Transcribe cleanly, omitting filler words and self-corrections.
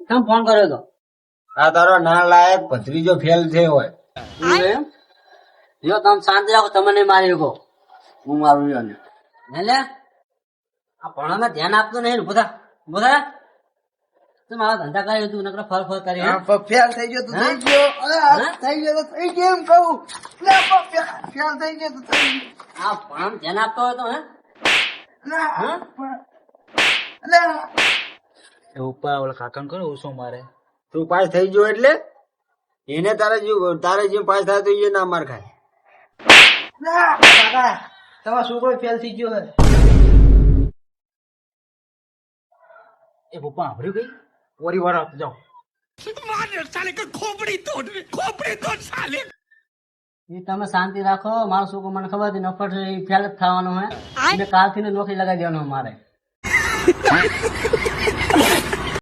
તમે ફોન કર્યો તો આ તારો ના લાયક ભત્રીજો ફેલ થયો હોય. એમ? જો તમે શાંતિ રાખો, તમે નહીં મારી શકો. હું મારું રહ્યો ને એટલે આ ભણવામાં ધ્યાન આપતો નહીં ને. બધા બધા તું મારા ધંધા કરી તું નકર ફર ફર કરી હા, પણ ફેલ થઈ ગયો તો થઈ ગયો. અરે આ હા? થઈ ગયો તો થઈ ગયો એમ કહું. લે, પણ ફેલ થઈ ગયો તો થઈ ગયો. આ ભણવામાં ધ્યાન આપતો હોય તો હે લે, હા? લે. એ ઉપર ઓલા કાકા કરો ઓછો મારે. તું પાસ થઈ ગયો એટલે એને તારે જે પાસ થાય તો એ ના માર ખાય. લે, કાકા, તમારો છોકરો ફેલ થઈ ગયો છે. એ પપ્પા સાંભળ્યું કઈ ઓરી વાર આપતો જાઓ. એ તમે શાંતિ રાખો. મારો છોકરો મને ખબર હતી નફટ છે, એ ફેલ જ થવાનો હે. એટલે કાલથી ને નોકરી લગાવી દેવાનો મારે.